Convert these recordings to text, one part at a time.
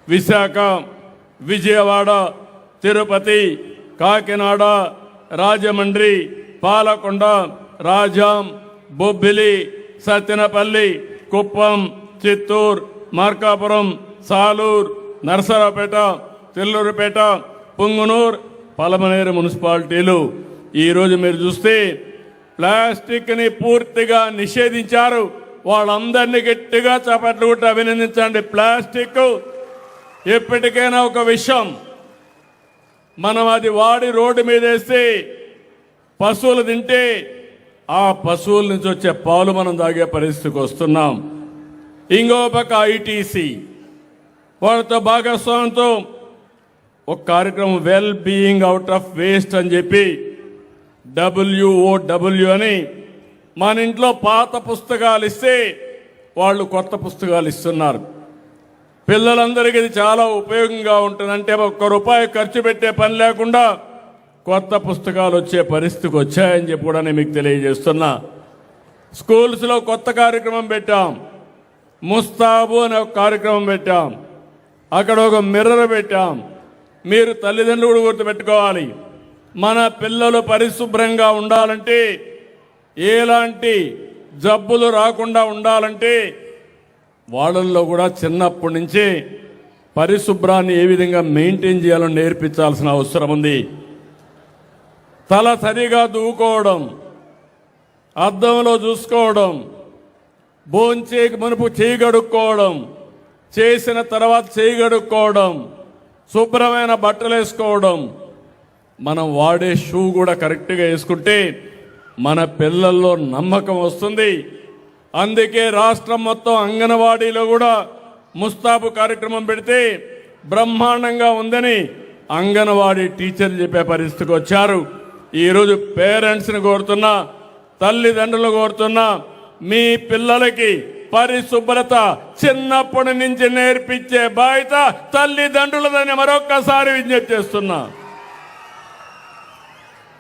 విశాఖ, విజయవాడ, తిరుపతి, కాకినాడ, రాజమండ్రి, పాలకొండ, రాజాం, బొబ్బిలి, సత్తెనపల్లి, కుప్పం, చిత్తూరు, మార్కాపురం, సాలూరు, నరసరావుపేట, తెల్లూరుపేట, పుంగనూరు, పలమనేరు మున్సిపాలిటీలు. ఈరోజు మీరు చూస్తే ప్లాస్టిక్ని పూర్తిగా నిషేధించారు. వాళ్ళందరినీ గట్టిగా చప్పట్లు కొట్టి అభినందించండి. ప్లాస్టిక్ ఎప్పటికైనా ఒక విషయం, మనం అది వాడి రోడ్డు మీద వేస్తే పశువులు తింటే ఆ పశువుల నుంచి వచ్చే పాలు మనం తాగే పరిస్థితికి వస్తున్నాం. ఇంకో పక్క ఐటీసీ వాళ్ళతో భాగస్వామ్యంతో ఒక కార్యక్రమం well being out of waste అని చెప్పి WOW అని మన ఇంట్లో పాత పుస్తకాలు ఇస్తే వాళ్ళు కొత్త పుస్తకాలు ఇస్తున్నారు. పిల్లలందరికీ ఇది చాలా ఉపయోగంగా ఉంటుంది. అంటే ₹1 ఖర్చు పెట్టే పని లేకుండా కొత్త పుస్తకాలు వచ్చే పరిస్థితికి వచ్చాయని చెప్పి కూడా నేను మీకు తెలియజేస్తున్నా. స్కూల్స్లో కొత్త కార్యక్రమం పెట్టాం. ముస్తాబు అనే ఒక కార్యక్రమం పెట్టాం. అక్కడ ఒక మిర్రర్ పెట్టాం. మీరు తల్లిదండ్రులు కూడా గుర్తుపెట్టుకోవాలి, మన పిల్లలు పరిశుభ్రంగా ఉండాలంటే, ఎలాంటి జబ్బులు రాకుండా ఉండాలంటే వాళ్ళల్లో కూడా చిన్నప్పటి నుంచే పరిశుభ్రాన్ని ఏ విధంగా మెయింటైన్ చేయాలో నేర్పించాల్సిన అవసరం ఉంది. తల సరిగా దూకోవడం, అద్దంలో చూసుకోవడం, భోంచేకి మునుపు చేయి కడుక్కోవడం, చేసిన తర్వాత చేయి కడుక్కోవడం, శుభ్రమైన బట్టలు వేసుకోవడం, మనం వాడే షూ కూడా కరెక్ట్గా వేసుకుంటే మన పిల్లల్లో నమ్మకం వస్తుంది. అందుకే రాష్ట్రం మొత్తం అంగన్వాడీలో కూడా ముస్తాబు కార్యక్రమం పెడితే బ్రహ్మాండంగా ఉందని అంగన్వాడీ టీచర్లు చెప్పే పరిస్థితికి వచ్చారు. ఈరోజు పేరెంట్స్ని కోరుతున్నా, తల్లిదండ్రులు కోరుతున్నా, మీ పిల్లలకి పరిశుభ్రత చిన్నప్పటి నుంచి నేర్పించే బాధ్యత తల్లిదండ్రులదని మరొక్కసారి విజ్ఞప్తి చేస్తున్నా.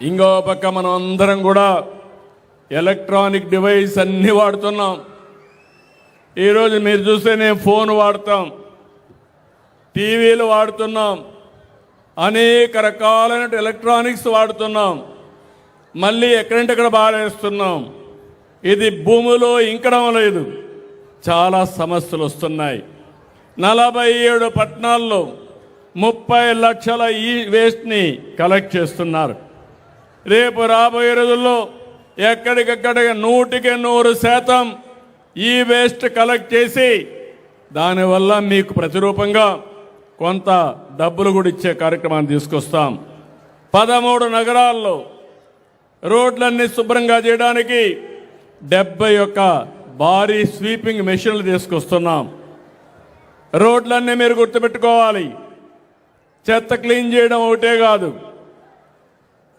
ఇంకో పక్క మనం అందరం కూడా ఎలక్ట్రానిక్ డివైస్ అన్నీ వాడుతున్నాం. ఈరోజు మీరు చూస్తే నేను ఫోన్ వాడతాం, టీవీలు వాడుతున్నాం, అనేక రకాలైన ఎలక్ట్రానిక్స్ వాడుతున్నాం. మళ్ళీ ఎక్కడంటే అక్కడ బారేస్తున్నాం. ఇది భూమిలో ఇంకడం లేదు. చాలా సమస్యలు వస్తున్నాయి. 47 పట్టణాల్లో 30 లక్షల ఈ వేస్ట్ని కలెక్ట్ చేస్తున్నారు. రేపు రాబోయే రోజుల్లో ఎక్కడికక్కడ 100% ఈ వేస్ట్ కలెక్ట్ చేసి దానివల్ల మీకు ప్రతిరూపంగా కొంత డబ్బులు కూడా ఇచ్చే కార్యక్రమాన్ని తీసుకొస్తాం. 13 నగరాల్లో రోడ్లన్నీ శుభ్రంగా చేయడానికి 71 భారీ స్వీపింగ్ మెషిన్లు తీసుకొస్తున్నాం. రోడ్లన్నీ మీరు గుర్తుపెట్టుకోవాలి, చెత్త క్లీన్ చేయడం ఒకటే కాదు,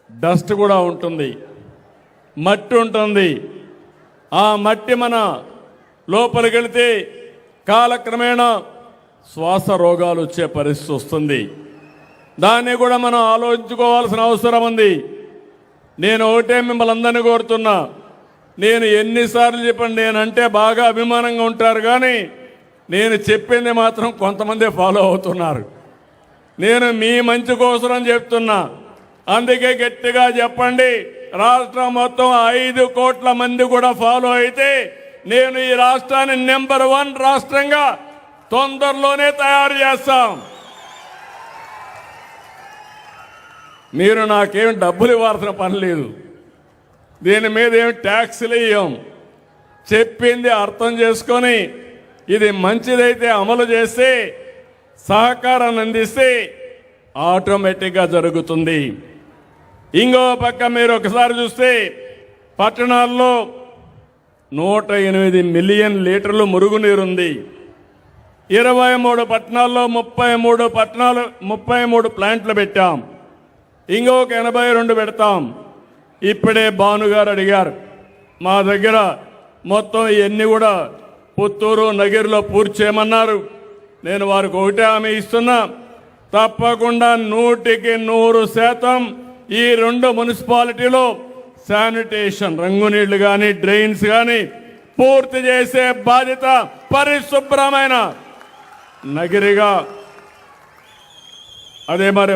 డస్ట్ కూడా ఉంటుంది, మట్టి ఉంటుంది. ఆ మట్టి మన లోపలికి వెళితే కాలక్రమేణా శ్వాస రోగాలు వచ్చే పరిస్థితి వస్తుంది. దాన్ని కూడా మనం ఆలోచించుకోవాల్సిన అవసరం ఉంది. నేను ఒకటే మిమ్మల్ని అందరినీ కోరుతున్నా, నేను ఎన్నిసార్లు చెప్పండి, నేనంటే బాగా అభిమానంగా ఉంటారు, కానీ నేను చెప్పింది మాత్రం కొంతమంది ఫాలో అవుతున్నారు. నేను మీ మంచి కోసం చెప్తున్నా. అందుకే గట్టిగా చెప్పండి. రాష్ట్రం మొత్తం 5 కోట్ల మంది కూడా ఫాలో అయితే నేను ఈ రాష్ట్రాన్ని నెంబర్ 1 రాష్ట్రంగా తొందరలోనే తయారు చేస్తాం. మీరు నాకేం డబ్బులు ఇవ్వాల్సిన పని లేదు, దీని మీద ఏమి ట్యాక్స్లు ఇవ్వం. చెప్పింది అర్థం చేసుకొని ఇది మంచిదైతే అమలు చేస్తే, సహకారాన్ని అందిస్తే ఆటోమేటిక్గా జరుగుతుంది. ఇంకో పక్క మీరు ఒకసారి చూస్తే పట్టణాల్లో 108 మిలియన్ లీటర్లు మురుగునీరుంది. 23 పట్టణాల్లో 33 ప్లాంట్లు పెట్టాం. ఇంకొక 82 పెడతాం. ఇప్పుడే భానుగారు అడిగారు, మా దగ్గర మొత్తం ఇవన్నీ కూడా పుత్తూరు నగిరిలో పూర్తి చేయమన్నారు. నేను వారికి ఒకటే హామీ ఇస్తున్నా, తప్పకుండా 100% ఈ 2 మున్సిపాలిటీలో శానిటేషన్, రంగునీళ్లు కానీ డ్రైన్స్ కానీ పూర్తి చేసే బాధ్యత పరిశుభ్రమైన నగిరిగా అదే మరి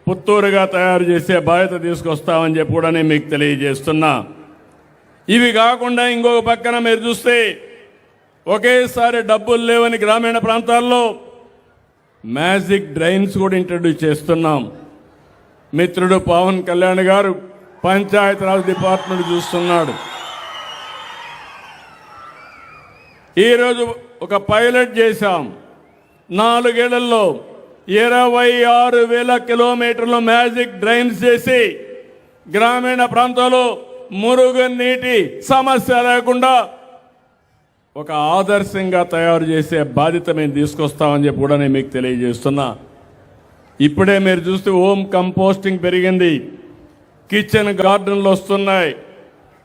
పుత్తూరుగా తయారు చేసే బాధ్యత తీసుకొస్తామని చెప్పి కూడా నేను మీకు తెలియజేస్తున్నా. ఇవి కాకుండా ఇంకొక పక్కన మీరు చూస్తే ఒకేసారి డబ్బులు లేవని గ్రామీణ ప్రాంతాల్లో మ్యాజిక్ డ్రైన్స్ కూడా ఇంట్రడ్యూస్ చేస్తున్నాం. మిత్రుడు పవన్ కళ్యాణ్ గారు పంచాయతీరాజ్ డిపార్ట్మెంట్ చూస్తున్నాడు. ఈరోజు ఒక పైలట్ చేశాం. 4 ఏళ్లలో 26,000 కిలోమీటర్లు మ్యాజిక్ డ్రైన్స్ చేసి గ్రామీణ ప్రాంతాల్లో మురుగునీటి సమస్య లేకుండా ఒక ఆదర్శంగా తయారు చేసే బాధ్యత మేము తీసుకొస్తామని చెప్పి కూడా నేను మీకు తెలియజేస్తున్నా. ఇప్పుడే మీరు చూస్తే హోమ్ కంపోస్టింగ్ పెరిగింది, కిచెన్ గార్డెన్లు వస్తున్నాయి,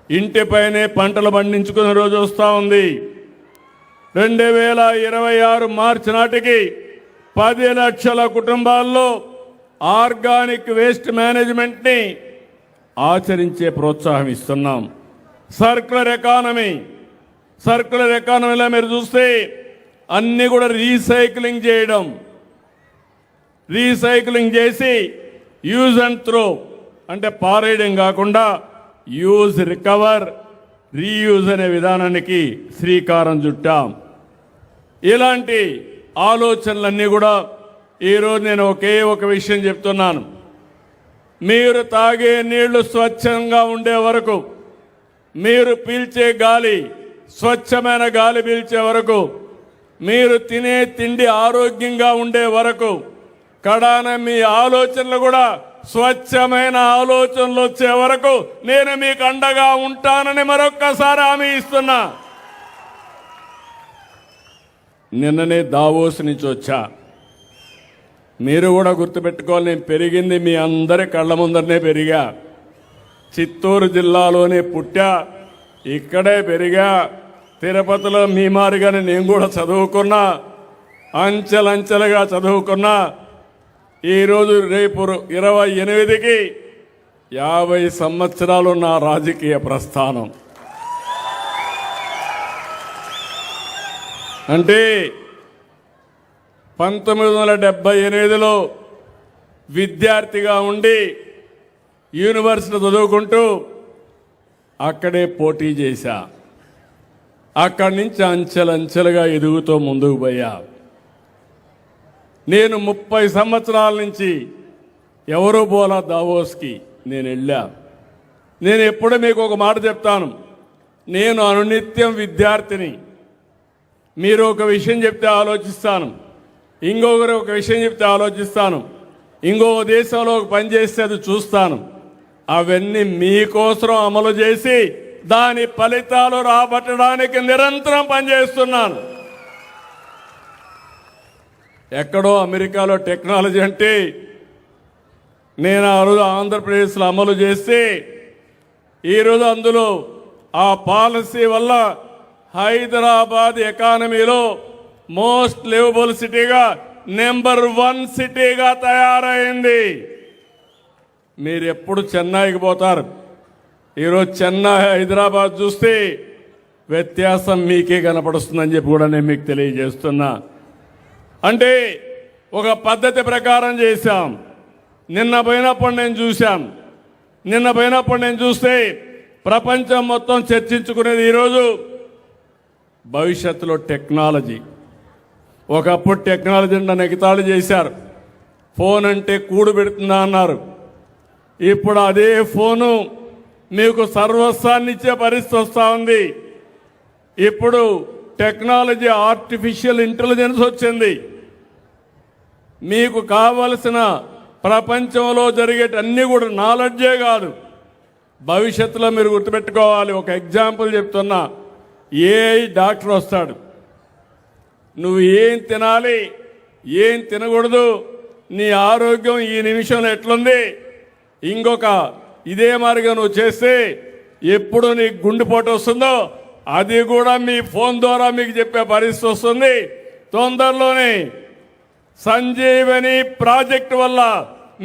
ఇంటిపైనే పంటలు పండించుకునే రోజు వస్తూ ఉంది. 2026 మార్చి నాటికి 10 లక్షల కుటుంబాల్లో ఆర్గానిక్ వేస్ట్ మేనేజ్మెంట్ని ఆచరించే ప్రోత్సాహం ఇస్తున్నాం. సర్క్యులర్ ఎకానమీలో మీరు చూస్తే అన్ని కూడా రీసైక్లింగ్ చేసి యూజ్ అండ్ త్రో అంటే పారేయడం కాకుండా యూజ్, రికవర్, రీయూజ్ అనే విధానానికి శ్రీకారం చుట్టాం. ఇలాంటి ఆలోచనలన్నీ కూడా ఈరోజు నేను ఒక విషయం చెప్తున్నాను. మీరు తాగే నీళ్లు స్వచ్ఛంగా ఉండే వరకు, మీరు పీల్చే గాలి స్వచ్ఛమైన గాలి పీల్చే వరకు, మీరు తినే తిండి ఆరోగ్యంగా ఉండే వరకు, కడాన మీ ఆలోచనలు కూడా స్వచ్ఛమైన ఆలోచనలు వచ్చే వరకు నేను మీకు అండగా ఉంటానని మరొక్కసారి హామీ ఇస్తున్నా. నిన్ననే దావోస్ నుంచి వచ్చా. మీరు కూడా గుర్తుపెట్టుకోవాలి, నేను పెరిగింది మీ అందరి కళ్ళ ముందరనే పెరిగా. చిత్తూరు జిల్లాలోనే పుట్టా, ఇక్కడే పెరిగా. తిరుపతిలో మీ మారిగానే నేను కూడా చదువుకున్నా, అంచెలంచెలుగా చదువుకున్నా. ఈరోజు రేపు 28కి 50 సంవత్సరాలు నా రాజకీయ ప్రస్థానం. అంటే 1978లో విద్యార్థిగా ఉండి యూనివర్సిటీ చదువుకుంటూ అక్కడే పోటీ చేశా. అక్కడి నుంచి అంచెలంచెలుగా ఎదుగుతూ ముందుకు పోయా. నేను 30 సంవత్సరాల నుంచి ఎవరూ పోలా దావోస్కి నేను వెళ్ళా. నేను ఎప్పుడు మీకు ఒక మాట చెప్తాను, నేను అనునిత్యం విద్యార్థిని. మీరు ఒక విషయం చెప్తే ఆలోచిస్తాను, ఇంకొకరు ఒక విషయం చెప్తే ఆలోచిస్తాను, ఇంకో దేశంలో ఒక పని చేస్తే అది చూస్తాను. అవన్నీ మీకోసం అమలు చేసి దాని ఫలితాలు రాబట్టడానికి నిరంతరం పనిచేస్తున్నాను. ఎక్కడో అమెరికాలో టెక్నాలజీ అంటే నేను ఆ రోజు ఆంధ్రప్రదేశ్లో అమలు చేస్తే ఈరోజు అందులో ఆ పాలసీ వల్ల హైదరాబాద్ ఎకానమీలో మోస్ట్ లివబుల్ సిటీగా నెంబర్ 1 సిటీగా తయారైంది. మీరు ఎప్పుడు చెన్నైకి పోతారు, ఈరోజు చెన్నై హైదరాబాద్ చూస్తే వ్యత్యాసం మీకే కనపడుస్తుందని చెప్పి కూడా నేను మీకు తెలియజేస్తున్నా. అంటే ఒక పద్ధతి ప్రకారం చేశాం. నిన్న పోయినప్పుడు నేను చూస్తే ప్రపంచం మొత్తం చర్చించుకునేది ఈరోజు భవిష్యత్తులో టెక్నాలజీ. ఒకప్పుడు టెక్నాలజీ నన్ను ఎగతాళి చేశారు, ఫోన్ అంటే కూడు పెడుతుందా అన్నారు. ఇప్పుడు అదే ఫోను మీకు సర్వస్వాన్ని ఇచ్చే పరిస్థితి వస్తూ ఉంది. ఇప్పుడు టెక్నాలజీ ఆర్టిఫిషియల్ ఇంటెలిజెన్స్ వచ్చింది. మీకు కావలసిన ప్రపంచంలో జరిగేటన్నీ కూడా నాలెడ్జే కాదు, భవిష్యత్తులో మీరు గుర్తుపెట్టుకోవాలి. ఒక ఎగ్జాంపుల్ చెప్తున్నా, ఏఐ డాక్టర్ వస్తాడు, నువ్వు ఏం తినాలి, ఏం తినకూడదు, నీ ఆరోగ్యం ఈ నిమిషంలో ఎట్లుంది, ఇంకొక ఇదే మారిగా నువ్వు చేస్తే ఎప్పుడు నీకు గుండెపోటు వస్తుందో అది కూడా మీ ఫోన్ ద్వారా మీకు చెప్పే పరిస్థితి వస్తుంది. తొందరలోనే సంజీవని ప్రాజెక్టు వల్ల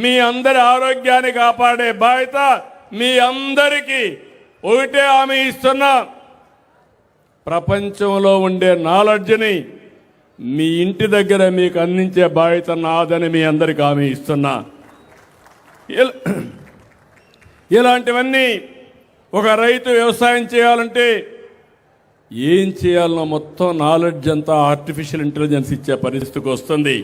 మీ అందరి ఆరోగ్యాన్ని కాపాడే బాధ్యత మీ అందరికీ. ఒకటే హామీ ఇస్తున్నా, ప్రపంచంలో ఉండే నాలెడ్జ్ని మీ ఇంటి దగ్గర మీకు అందించే బాధ్యత నాదని మీ అందరికీ హామీ ఇస్తున్నా. ఇలాంటివన్నీ ఒక రైతు వ్యవసాయం చేయాలంటే ఏం చేయాలనో మొత్తం నాలెడ్జ్ అంతా ఆర్టిఫిషియల్ ఇంటెలిజెన్స్ ఇచ్చే పరిస్థితికి వస్తుంది.